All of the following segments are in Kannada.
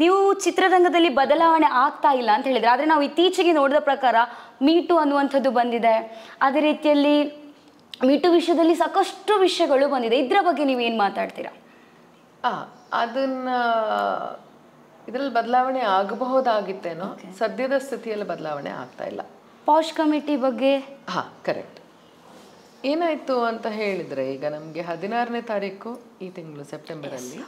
ನೀವು ಚಿತ್ರರಂಗದಲ್ಲಿ ಬದಲಾವಣೆ ಆಗ್ತಾ ಇಲ್ಲ ಅಂತ ಹೇಳಿದ್ರೆ, ಆದರೆ ನಾವು ಇತ್ತೀಚೆಗೆ ನೋಡಿದ ಪ್ರಕಾರ ಮೀಟು ಅನ್ನುವಂಥದ್ದು ಬಂದಿದೆ. ಅದೇ ರೀತಿಯಲ್ಲಿ ಮೀಟು ವಿಷಯದಲ್ಲಿ ಸಾಕಷ್ಟು ವಿಷಯಗಳು ಬಂದಿದೆ. ಇದರ ಬಗ್ಗೆ ನೀವೇನು ಮಾತಾಡ್ತೀರಾ? ಅದನ್ನ ಇದರಲ್ಲಿ ಬದಲಾವಣೆ ಆಗಬಹುದಾಗಿತ್ತೇನೋ, ಸದ್ಯದ ಸ್ಥಿತಿಯಲ್ಲಿ ಬದಲಾವಣೆ ಆಗ್ತಾ ಇಲ್ಲ. ಪಾಶ್ ಕಮಿಟಿ ಬಗ್ಗೆ ಕರೆಕ್ಟ್. ಏನಾಯಿತು ಅಂತ ಹೇಳಿದರೆ, ಈಗ ನಮಗೆ 16ನೇ ತಾರೀಕು ಈ ತಿಂಗಳು ಸೆಪ್ಟೆಂಬರಲ್ಲಿ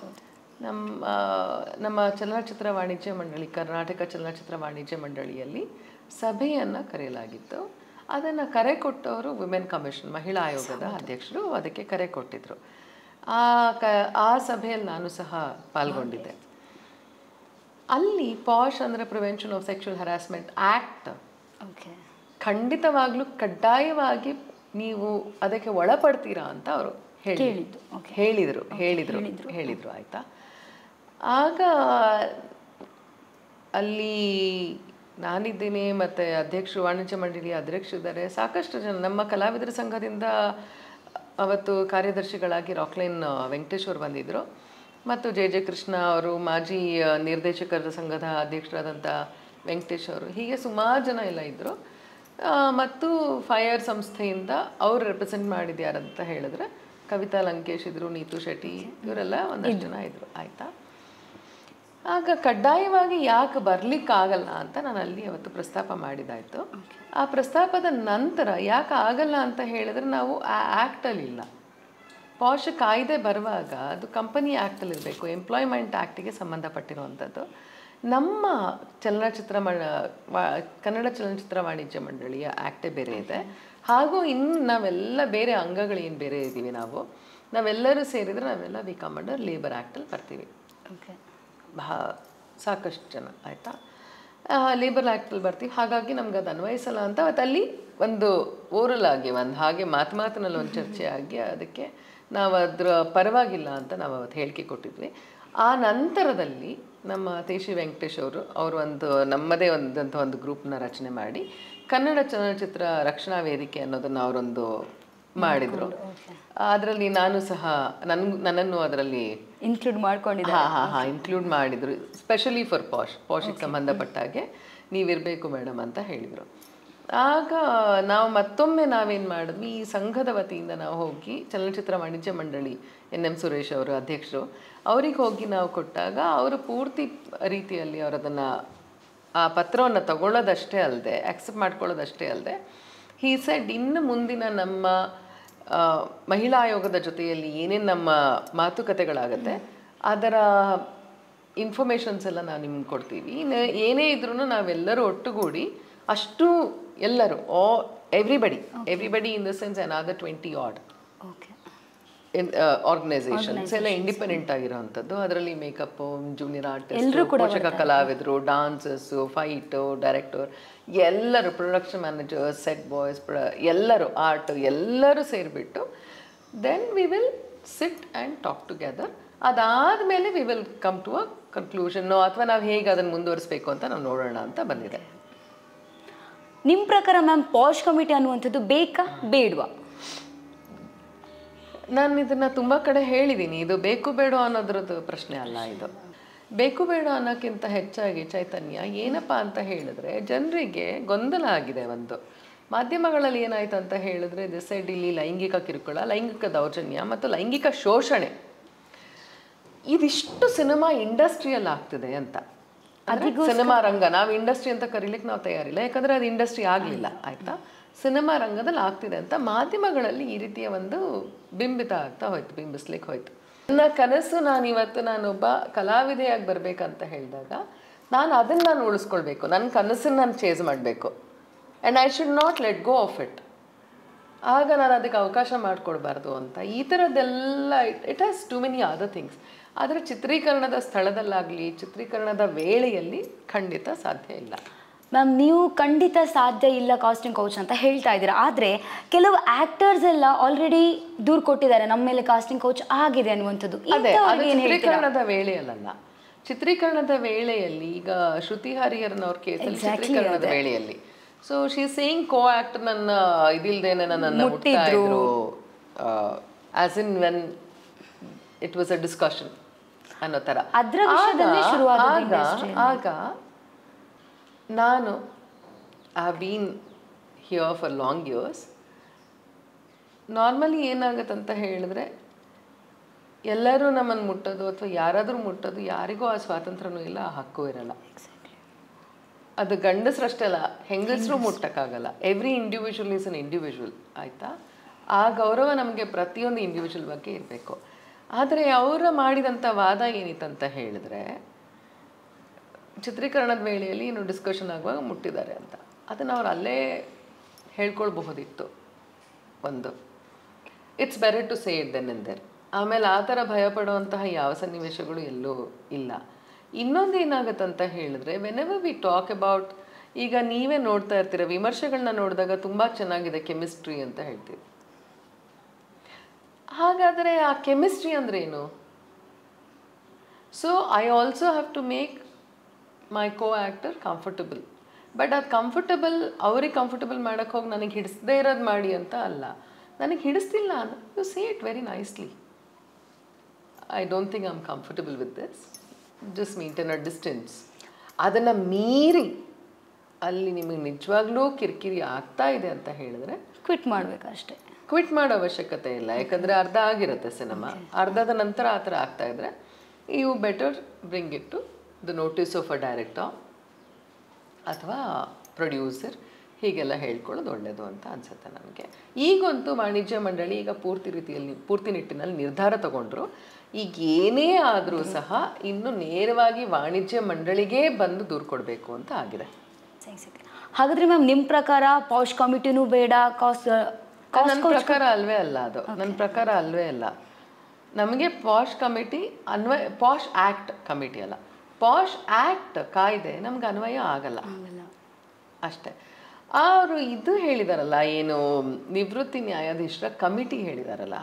ನಮ್ಮ ಚಲನಚಿತ್ರ ವಾಣಿಜ್ಯ ಮಂಡಳಿ, ಕರ್ನಾಟಕ ಚಲನಚಿತ್ರ ವಾಣಿಜ್ಯ ಮಂಡಳಿಯಲ್ಲಿ ಸಭೆಯನ್ನು ಕರೆಯಲಾಗಿತ್ತು. ಅದನ್ನು ಕರೆ ಕೊಟ್ಟವರು ವಿಮೆನ್ ಕಮಿಷನ್, ಮಹಿಳಾ ಆಯೋಗದ ಅಧ್ಯಕ್ಷರು ಅದಕ್ಕೆ ಕರೆ ಕೊಟ್ಟಿದ್ರು. ಆ ಸಭೆಯಲ್ಲಿ ನಾನು ಸಹ ಪಾಲ್ಗೊಂಡಿದ್ದೆ. ಅಲ್ಲಿ ಪಾಶ್ ಅಂದರೆ prevention of sexual harassment act ಖಂಡಿತವಾಗ್ಲೂ ಕಡ್ಡಾಯವಾಗಿ ನೀವು ಅದಕ್ಕೆ ಒಳಪಡ್ತೀರಾ ಅಂತ ಅವರು ಹೇಳಿದರು ಆಯಿತಾ. ಆಗ ಅಲ್ಲಿ ನಾನಿದ್ದೀನಿ, ಮತ್ತು ಅಧ್ಯಕ್ಷರು, ವಾಣಿಜ್ಯ ಮಂಡಳಿಯ ಅಧ್ಯಕ್ಷರಿದ್ದಾರೆ, ಸಾಕಷ್ಟು ಜನ ನಮ್ಮ ಕಲಾವಿದರ ಸಂಘದಿಂದ ಅವತ್ತು ಕಾರ್ಯದರ್ಶಿಗಳಾಗಿ ರಾಕ್ಲೈನ್ ವೆಂಕಟೇಶ್ ಅವರು ಬಂದಿದ್ದರು, ಮತ್ತು ಜೆ ಕೃಷ್ಣ ಅವರು, ಮಾಜಿ ನಿರ್ದೇಶಕರ ಸಂಘದ ಅಧ್ಯಕ್ಷರಾದಂಥ ವೆಂಕಟೇಶ್ ಅವರು, ಹೀಗೆ ಸುಮಾರು ಜನ ಎಲ್ಲ ಇದ್ದರು. ಮತ್ತು ಫೈರ್ ಸಂಸ್ಥೆಯಿಂದ ಅವರು ರೆಪ್ರೆಸೆಂಟ್ ಮಾಡಿದ್ಯಾರಂತ ಹೇಳಿದ್ರೆ ಕವಿತಾ ಲಂಕೇಶ್ ಇದ್ದರು, ನೀತು ಶೆಟ್ಟಿ, ಇವರೆಲ್ಲ ಒಂದಷ್ಟು ಜನ ಇದ್ದರು ಆಯಿತಾ. ಆಗ ಕಡ್ಡಾಯವಾಗಿ ಯಾಕೆ ಬರಲಿಕ್ಕಾಗಲ್ಲ ಅಂತ ನಾನು ಅಲ್ಲಿ ಅವತ್ತು ಪ್ರಸ್ತಾಪ ಮಾಡಿದ್ದಾಯಿತು. ಆ ಪ್ರಸ್ತಾಪದ ನಂತರ ಯಾಕೆ ಆಗಲ್ಲ ಅಂತ ಹೇಳಿದ್ರೆ, ನಾವು ಆ ಆ್ಯಕ್ಟಲ್ಲಿಲ್ಲ. ಪಾಶ್ ಕಾಯ್ದೆ ಬರುವಾಗ ಅದು ಕಂಪನಿ ಆ್ಯಕ್ಟಲ್ಲಿರಬೇಕು, ಎಂಪ್ಲಾಯ್ಮೆಂಟ್ ಆ್ಯಕ್ಟಿಗೆ ಸಂಬಂಧಪಟ್ಟಿರುವಂಥದ್ದು. ನಮ್ಮ ಕನ್ನಡ ಚಲನಚಿತ್ರ ವಾಣಿಜ್ಯ ಮಂಡಳಿಯ ಆ್ಯಕ್ಟೇ ಬೇರೆ ಇದೆ. ಹಾಗೂ ಇನ್ನು ನಾವೆಲ್ಲ ಬೇರೆ ಅಂಗಗಳೇನು ಬೇರೆ ಇದ್ದೀವಿ, ನಾವೆಲ್ಲರೂ ಸೇರಿದರೆ ನಾವೆಲ್ಲ ವಿ ಕಮ್ ಅಂಡರ್ ಲೇಬರ್ ಆ್ಯಕ್ಟಲ್ಲಿ ಬರ್ತೀವಿ. ಸಾಕಷ್ಟು ಜನ ಆಯಿತಾ, ಲೇಬರ್ ಆ್ಯಕ್ಟಲ್ಲಿ ಬರ್ತೀವಿ. ಹಾಗಾಗಿ ನಮ್ಗೆ ಅದು ಅನ್ವಯಿಸಲ್ಲ ಅಂತ ಅವತ್ತು ಅಲ್ಲಿ ಒಂದು ಓರಲ್ ಆಗಿ ಹಾಗೆ ಮಾತಿನಲ್ಲಿ ಒಂದು ಚರ್ಚೆ ಆಗಿ ಅದಕ್ಕೆ ನಾವು ಅದರ ಪರವಾಗಿಲ್ಲ ಅಂತ ನಾವು ಅವತ್ತು ಹೇಳಿಕೆ ಕೊಟ್ಟಿದ್ವಿ. ಆ ನಂತರದಲ್ಲಿ ನಮ್ಮ ತೇಶಿ ವೆಂಕಟೇಶ್ ಅವರು ನಮ್ಮದೇ ಒಂದು ಗ್ರೂಪ್ನ ರಚನೆ ಮಾಡಿ ಕನ್ನಡ ಚಲನಚಿತ್ರ ರಕ್ಷಣಾ ವೇದಿಕೆ ಅನ್ನೋದನ್ನು ಅವರೊಂದು ಮಾಡಿದರು. ಅದರಲ್ಲಿ ನಾನು ಸಹ ನನ್ನನ್ನು ಅದರಲ್ಲಿ ಇನ್ಕ್ಲೂಡ್ ಇನ್ಕ್ಲೂಡ್ ಮಾಡಿದರು. ಸ್ಪೆಷಲಿ ಫಾರ್ ಪಾಶಿಗೆ ಸಂಬಂಧಪಟ್ಟ ಹಾಗೆ ನೀವಿರಬೇಕು ಮೇಡಮ್ ಅಂತ ಹೇಳಿದರು. ಆಗ ನಾವು ಮತ್ತೊಮ್ಮೆ ನಾವೇನು ಮಾಡಿದ್ವಿ, ಈ ಸಂಘದ ವತಿಯಿಂದ ನಾವು ಹೋಗಿ ಚಲನಚಿತ್ರ ವಾಣಿಜ್ಯ ಮಂಡಳಿ NM ಸುರೇಶ್ ಅವರು ಅಧ್ಯಕ್ಷರು, ಅವ್ರಿಗೆ ಹೋಗಿ ನಾವು ಕೊಟ್ಟಾಗ ಅವರು ಪೂರ್ತಿ ರೀತಿಯಲ್ಲಿ ಅವರದನ್ನು ಆ ಪತ್ರವನ್ನು ತಗೊಳ್ಳೋದಷ್ಟೇ ಅಲ್ಲದೆ, ಆಕ್ಸೆಪ್ಟ್ ಮಾಡ್ಕೊಳ್ಳೋದಷ್ಟೇ ಅಲ್ಲದೆ, ಹೀ ಸೆಡ್ ಇನ್ನು ಮುಂದಿನ ನಮ್ಮ ಮಹಿಳಾ ಆಯೋಗದ ಜೊತೆಯಲ್ಲಿ ಏನೇನು ನಮ್ಮ ಮಾತುಕತೆಗಳಾಗತ್ತೆ ಅದರ ಇನ್ಫಾರ್ಮೇಷನ್ಸ್ ಎಲ್ಲ ನಾವು ನಿಮ್ಗೆ ಕೊಡ್ತೀವಿ. ಏನೇ ಇದ್ರೂ ನಾವೆಲ್ಲರೂ ಒಟ್ಟುಗೂಡಿ ಅಷ್ಟು ಎಲ್ಲರೂ everybody in the sense another 20 odd organisations ಎಲ್ಲ ಇಂಡಿಪೆಂಡೆಂಟ್ ಆಗಿರೋವಂಥದ್ದು. ಅದರಲ್ಲಿ ಮೇಕಪ್, ಜೂನಿಯರ್ ಆರ್ಟಿಸ್ಟ್, ಪೋಷಕ ಕಲಾವಿದರು, ಡಾನ್ಸರ್ಸು, ಫೈಟು, ಡೈರೆಕ್ಟರ್, ಎಲ್ಲರೂ, ಪ್ರೊಡಕ್ಷನ್ ಮ್ಯಾನೇಜರ್, ಸೆಟ್ ಬಾಯ್ಸ್, ಎಲ್ಲರೂ, ಆರ್ಟ್, ಎಲ್ಲರೂ ಸೇರಿಬಿಟ್ಟು then we will sit and talk together. ಅದಾದಮೇಲೆ we will come to a conclusion, ಅಥವಾ ನಾವು ಹೇಗೆ ಅದನ್ನು ಮುಂದುವರಿಸಬೇಕು ಅಂತ ನಾವು ನೋಡೋಣ ಅಂತ ಬಂದಿದೆ. ನಿಮ್ಮ ಪ್ರಕಾರ ಮ್ಯಾಮ್ ಪಾಶ್ ಕಮಿಟಿ ಅನ್ನುವಂಥದ್ದು ಬೇಕಾ ಬೇಡವಾ? ನಾನು ಇದನ್ನು ತುಂಬ ಕಡೆ ಹೇಳಿದ್ದೀನಿ. ಇದು ಬೇಕು ಬೇಡ ಅನ್ನೋದ್ರದ್ದು ಪ್ರಶ್ನೆ ಅಲ್ಲ. ಇದು ಬೇಕು ಬೇಡ ಅನ್ನೋಕ್ಕಿಂತ ಹೆಚ್ಚಾಗಿ ಚೈತನ್ಯ ಏನಪ್ಪ ಅಂತ ಹೇಳಿದ್ರೆ, ಜನರಿಗೆ ಗೊಂದಲ ಆಗಿದೆ. ಒಂದು ಮಾಧ್ಯಮಗಳಲ್ಲಿ ಏನಾಯ್ತು ಅಂತ ಹೇಳಿದ್ರೆ, ಸೈಡ್ ಇಲ್ಲಿ ಲೈಂಗಿಕ ಕಿರುಕುಳ, ಲೈಂಗಿಕ ದೌರ್ಜನ್ಯ ಮತ್ತು ಲೈಂಗಿಕ ಶೋಷಣೆ ಇದಿಷ್ಟು ಸಿನಿಮಾ ಇಂಡಸ್ಟ್ರಿಯಲ್ಲಿ ಆಗ್ತಿದೆ ಅಂತ. ಸಿನಿಮಾ ರಂಗ, ನಾವು ಇಂಡಸ್ಟ್ರಿ ಅಂತ ಕರೀಲಿಕ್ಕೆ ನಾವು ತಯಾರಿಲ್ಲ, ಯಾಕಂದರೆ ಅದು ಇಂಡಸ್ಟ್ರಿ ಆಗಲಿಲ್ಲ ಆಯಿತಾ. ಸಿನಿಮಾ ರಂಗದಲ್ಲಿ ಆಗ್ತಿದೆ ಅಂತ ಮಾಧ್ಯಮಗಳಲ್ಲಿ ಈ ರೀತಿಯ ಒಂದು ಬಿಂಬಿಸ್ಲಿಕ್ಕೆ ಹೋಯ್ತು. ನನ್ನ ಕನಸು, ನಾನೊಬ್ಬ ಕಲಾವಿದೆಯಾಗಿ ಬರಬೇಕಂತ ಹೇಳಿದಾಗ ನಾನು ಉಳಿಸ್ಕೊಳ್ಬೇಕು, ನನ್ನ ಕನಸನ್ನು ನಾನು ಚೇಸ್ ಮಾಡಬೇಕು. And I should not let go of it. ಆಗ ನಾನು ಅದಕ್ಕೆ ಅವಕಾಶ ಮಾಡಿಕೊಡ್ಬಾರ್ದು ಅಂತ. ಈ ಥರದ್ದೆಲ್ಲ it has too many other things. ಆದರೆ ಚಿತ್ರೀಕರಣದ ಸ್ಥಳದಲ್ಲಾಗಲಿ, ಚಿತ್ರೀಕರಣದ ವೇಳೆಯಲ್ಲಿ ಖಂಡಿತ ಸಾಧ್ಯ ಇಲ್ಲ. ಮ್ಯಾಮ್, ನೀವು ಖಂಡಿತ ಸಾಧ್ಯ ಇಲ್ಲ ಕಾಸ್ಟಿಂಗ್ ಕೌಚ್ ಅಂತ ಹೇಳ್ತಾ ಇದ್ದೀರಾ, ಆದರೆ ಕೆಲವು ಆ್ಯಕ್ಟರ್ಸ್ ಎಲ್ಲ ಆಲ್ರೆಡಿ ದೂರು ಕೊಟ್ಟಿದ್ದಾರೆ, ನಮ್ಮ ಮೇಲೆ ಕಾಸ್ಟಿಂಗ್ ಕೌಚ್ ಆಗಿದೆ ಅನ್ನುವಂಥದ್ದು. ಚಿತ್ರೀಕರಣದ ವೇಳೆಯಲ್ಲ, ಚಿತ್ರೀಕರಣದ ವೇಳೆಯಲ್ಲಿ ಈಗ ಶ್ರುತಿ ಹರಿಹರನವ್ರ ಕೇಸಲ್ಲಿ ಚಿತ್ರೀಕರಣದ ವೇಳೆಯಲ್ಲಿ so she saying co actor ನನ್ನ ಇದಿಲ್ದೇನೆ ನನ್ನನ್ನು ಮುಟ್ತಾ ಇದ್ರು, as in when it was a discussion. ಅನ್ನೋ ಥರ. ಅದ್ರ ವಿಷಯದಲ್ಲೇ ಶುರುವಾದದ್ದು industry. ಆಗ ನಾನು I have been here for long years. Normally ಏನಾಗತ್ತಂತ ಹೇಳಿದ್ರೆ ಎಲ್ಲರೂ ನಮ್ಮನ್ನು ಮುಟ್ಟೋದು ಅಥವಾ ಯಾರಾದರೂ ಮುಟ್ಟೋದು, ಯಾರಿಗೂ ಆ ಸ್ವಾತಂತ್ರ್ಯನೂ ಇಲ್ಲ, ಆ ಹಕ್ಕು ಇರಲ್ಲ. ಅದು ಗಂಡಸರಷ್ಟೇ ಅಲ್ಲ, ಹೆಂಗಸರು ಮುಟ್ಟಕ್ಕಾಗಲ್ಲ. Every individual is an individual, ಆಯಿತಾ? ಆ ಗೌರವ ನಮಗೆ ಪ್ರತಿಯೊಂದು ಇಂಡಿವಿಜುವಲ್ ಬಗ್ಗೆ ಇರಬೇಕು. ಆದರೆ ಅವರು ಮಾಡಿದಂಥ ವಾದ ಏನಿತ್ತಂತ ಹೇಳಿದ್ರೆ, ಚಿತ್ರೀಕರಣದ ವೇಳೆಯಲ್ಲಿ ಏನು ಡಿಸ್ಕಷನ್ ಆಗುವಾಗ ಮುಟ್ಟಿದ್ದಾರೆ ಅಂತ. ಅದನ್ನು ಅವ್ರು ಅಲ್ಲೇ ಹೇಳ್ಕೊಳ್ಬಹುದಿತ್ತು. ಒಂದು, it's better to say it then and there. ಆಮೇಲೆ ಆ ಥರ ಭಯಪಡುವಂತಹ ಯಾವ ಸನ್ನಿವೇಶಗಳು ಎಲ್ಲೂ ಇಲ್ಲ. ಇನ್ನೊಂದು ಏನಾಗುತ್ತಂತ ಹೇಳಿದ್ರೆ, ವೆನೆವರ್ ವಿ ಟಾಕ್ ಅಬೌಟ್, ಈಗ ನೀವೇ ನೋಡ್ತಾ ಇರ್ತೀರ, ವಿಮರ್ಶೆಗಳನ್ನ ನೋಡಿದಾಗ ತುಂಬ ಚೆನ್ನಾಗಿದೆ ಕೆಮಿಸ್ಟ್ರಿ ಅಂತ ಹೇಳ್ತೀವಿ. ಹಾಗಾದರೆ ಆ ಕೆಮಿಸ್ಟ್ರಿ ಅಂದ್ರೆ ಏನು? So I also have to make my co actor comfortable. But ಅದು ಕಂಫರ್ಟಬಲ್, ಅವ್ರಿಗೆ ಕಂಫರ್ಟಬಲ್ ಮಾಡೋಕ್ಕೆ ಹೋಗಿ ನನಗೆ ಹಿಡಿಸದೇ ಇರೋದು ಮಾಡಿ ಅಂತ ಅಲ್ಲ. ನನಗೆ ಹಿಡಿಸ್ತಿಲ್ಲ ಅಂದರೆ you say it very nicely. I don't think I am comfortable with this, just maintain a distance. ಅದನ್ನು ಮೀರಿ ಅಲ್ಲಿ ನಿಮಗೆ ನಿಜವಾಗ್ಲೂ ಕಿರಿಕಿರಿ ಆಗ್ತಾ ಇದೆ ಅಂತ ಹೇಳಿದ್ರೆ ಕ್ವಿಟ್ ಮಾಡಬೇಕಷ್ಟೇ. ಕ್ವಿಟ್ ಮಾಡೋ ಅವಶ್ಯಕತೆ ಇಲ್ಲ, ಯಾಕಂದರೆ ಅರ್ಧ ಆಗಿರುತ್ತೆ ಸಿನಿಮಾ. ಅರ್ಧದ ನಂತರ ಆ ಥರ ಆಗ್ತಾ ಇದ್ರೆ you better bring it to the notice of a director ಅಥವಾ ಪ್ರೊಡ್ಯೂಸರ್, ಹೀಗೆಲ್ಲ ಹೇಳ್ಕೊಳ್ಳೋದು ಒಳ್ಳೆಯದು ಅಂತ ಅನಿಸುತ್ತೆ ನನಗೆ. ಈಗಂತೂ ವಾಣಿಜ್ಯ ಮಂಡಳಿ ಈಗ ಪೂರ್ತಿ ನಿಟ್ಟಿನಲ್ಲಿ ನಿರ್ಧಾರ ತಗೊಂಡ್ರು. ಈಗ ಏನೇ ಆದರೂ ಸಹ ಇನ್ನು ನೇರವಾಗಿ ವಾಣಿಜ್ಯ ಮಂಡಳಿಗೆ ಬಂದು ದೂರು ಕೊಡಬೇಕು ಅಂತ ಆಗಿದೆ. ಹಾಗಾದ್ರೆ ಮ್ಯಾಮ್, ನಿಮ್ಮ ಪ್ರಕಾರ ಪಾಶ್ ಕಮಿಟಿನೂ ಬೇಡ, ನನ್ನ ಪ್ರಕಾರ ಅಲ್ವೇ ಅಲ್ಲ ಅದು. ನನ್ನ ಪ್ರಕಾರ ಅಲ್ವೇ ಅಲ್ಲ. ನಮಗೆ posh committee posh act committee ಅಲ್ಲ, ಪಾಶ್ ಆ್ಯಕ್ಟ್ ಕಾಯ್ದೆ ನಮ್ಗೆ ಅನ್ವಯ ಆಗಲ್ಲ ಅಷ್ಟೇ. ಅವರು ಇದು ಹೇಳಿದಾರಲ್ಲ, ಏನು ನಿವೃತ್ತಿ ನ್ಯಾಯಾಧೀಶರ ಕಮಿಟಿ ಹೇಳಿದಾರಲ್ಲ,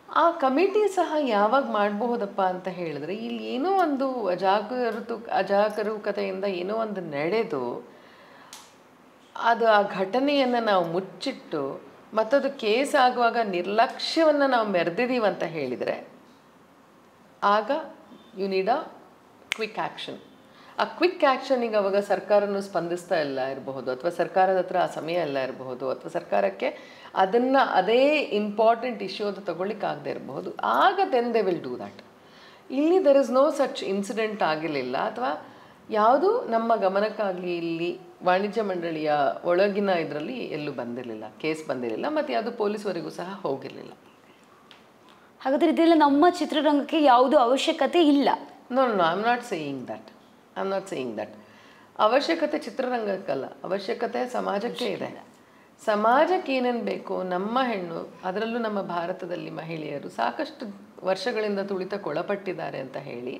ಆ ಕಮಿಟಿ ಸಹ ಯಾವಾಗ ಮಾಡಬಹುದಪ್ಪ ಅಂತ ಹೇಳಿದ್ರೆ, ಇಲ್ಲಿ ಏನೋ ಒಂದು ಅಜಾಗರೂಕತೆಯಿಂದ ಏನೋ ಒಂದು ನಡೆದು ಅದು ಆ ಘಟನೆಯನ್ನು ನಾವು ಮುಚ್ಚಿಟ್ಟು ಮತ್ತದು ಕೇಸ್ ಆಗುವಾಗ ನಿರ್ಲಕ್ಷ್ಯವನ್ನು ನಾವು ಮೆರೆದಿದ್ದೀವಿ ಅಂತ ಹೇಳಿದರೆ, ಆಗ you need a quick action. ಆ ಕ್ವಿಕ್ ಆ್ಯಕ್ಷನಿಗೆ ಅವಾಗ ಸರ್ಕಾರನೂ ಸ್ಪಂದಿಸ್ತಾ ಇಲ್ಲ ಇರಬಹುದು, ಅಥವಾ ಸರ್ಕಾರದ ಹತ್ರ ಆ ಸಮಯ ಎಲ್ಲ ಇರಬಹುದು, ಅಥವಾ ಸರ್ಕಾರಕ್ಕೆ ಅದೇ ಇಂಪಾರ್ಟೆಂಟ್ ಇಶ್ಯೂ ಅಂತ ತೊಗೊಳ್ಳಿಕ್ಕಾಗದೇ ಇರಬಹುದು. ಆಗ then they will do that. ಇಲ್ಲಿ there is no such incident ಆಗಿರಲಿಲ್ಲ, ಅಥವಾ ಯಾವುದು ನಮ್ಮ ಗಮನಕ್ಕಾಗಲಿ ಇಲ್ಲಿ ವಾಣಿಜ್ಯ ಮಂಡಳಿಯ ಒಳಗಿನ ಇದರಲ್ಲಿ ಎಲ್ಲೂ ಬಂದಿರಲಿಲ್ಲ, ಕೇಸ್ ಬಂದಿರಲಿಲ್ಲ, ಮತ್ತು ಯಾವುದು ಪೊಲೀಸ್ವರೆಗೂ ಸಹ ಹೋಗಿರಲಿಲ್ಲ. ಹಾಗಾದರೆ ಇದೆಲ್ಲ ನಮ್ಮ ಚಿತ್ರರಂಗಕ್ಕೆ ಯಾವುದೂ ಅವಶ್ಯಕತೆ ಇಲ್ಲ. No I am not saying that. ಅವಶ್ಯಕತೆ ಚಿತ್ರರಂಗಕ್ಕಲ್ಲ, ಅವಶ್ಯಕತೆ ಸಮಾಜಕ್ಕೆ ಇದೆ. ಸಮಾಜಕ್ಕೆ ಏನೇನು ಬೇಕು, ನಮ್ಮ ಹೆಣ್ಣು, ಅದರಲ್ಲೂ ನಮ್ಮ ಭಾರತದಲ್ಲಿ ಮಹಿಳೆಯರು ಸಾಕಷ್ಟು ವರ್ಷಗಳಿಂದ ತುಳಿತಕ್ಕೊಳಪಟ್ಟಿದ್ದಾರೆ ಅಂತ ಹೇಳಿ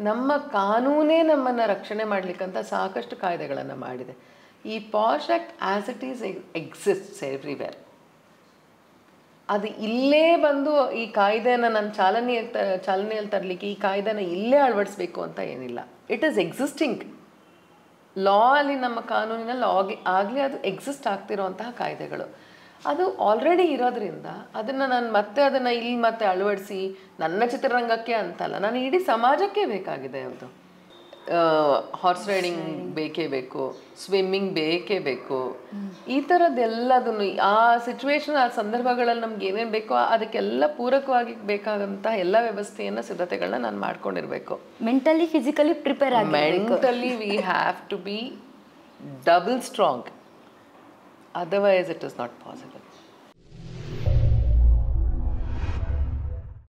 ನಮ್ಮ ಕಾನೂನೇ ನಮ್ಮನ್ನು ರಕ್ಷಣೆ ಮಾಡಲಿಕ್ಕಂತ ಸಾಕಷ್ಟು ಕಾಯ್ದೆಗಳನ್ನು ಮಾಡಿದೆ. ಈ posh act as it is exists everywhere. ಅದು ಇಲ್ಲೇ ಬಂದು ಈ ಕಾಯ್ದೆನ ನಾನು ಚಾಲನೆಯಲ್ಲಿ ತರಲಿಕ್ಕೆ ಈ ಕಾಯ್ದೆನ ಇಲ್ಲೇ ಅಳವಡಿಸ್ಬೇಕು ಅಂತ ಏನಿಲ್ಲ. ಇಟ್ ಈಸ್ ಎಕ್ಸಿಸ್ಟಿಂಗ್ ಲಾ. ಅಲ್ಲಿ ನಮ್ಮ ಕಾನೂನಿನಲ್ಲಿ ಆಗಲೇ ಅದು ಎಕ್ಸಿಸ್ಟ್ ಆಗ್ತಿರೋಂತಹ ಕಾಯ್ದೆಗಳು ಅದು ಆಲ್ರೆಡಿ ಇರೋದ್ರಿಂದ ಅದನ್ನು ನಾನು ಅದನ್ನು ಇಲ್ಲಿ ಮತ್ತೆ ಅಳವಡಿಸಿ ನನ್ನ ಚಿತ್ರರಂಗಕ್ಕೆ ಅಂತಲ್ಲ, ನಾನು ಇಡೀ ಸಮಾಜಕ್ಕೆ ಬೇಕಾಗಿದೆ. ಅದು ಹಾರ್ಸ್ ರೈಡಿಂಗ್ ಬೇಕೇ ಬೇಕು, ಸ್ವಿಮ್ಮಿಂಗ್ ಬೇಕೇ ಬೇಕು, ಈ ಥರದ್ದೆಲ್ಲದನ್ನು ಆ ಸಿಚುವೇಶನ್ ಆ ಸಂದರ್ಭಗಳಲ್ಲಿ ನಮ್ಗೆ ಏನೇನು ಬೇಕೋ ಅದಕ್ಕೆಲ್ಲ ಪೂರಕವಾಗಿ ಬೇಕಾದಂಥ ಎಲ್ಲ ವ್ಯವಸ್ಥೆಯನ್ನು ಸಿದ್ಧತೆಗಳನ್ನ ನಾನು ಮಾಡ್ಕೊಂಡಿರಬೇಕು. ಮೆಂಟಲಿ ಫಿಸಿಕಲಿ ಪ್ರಿಪೇರ್ ಆಗಿ. Mentally we have to be double strong, otherwise it is not possible.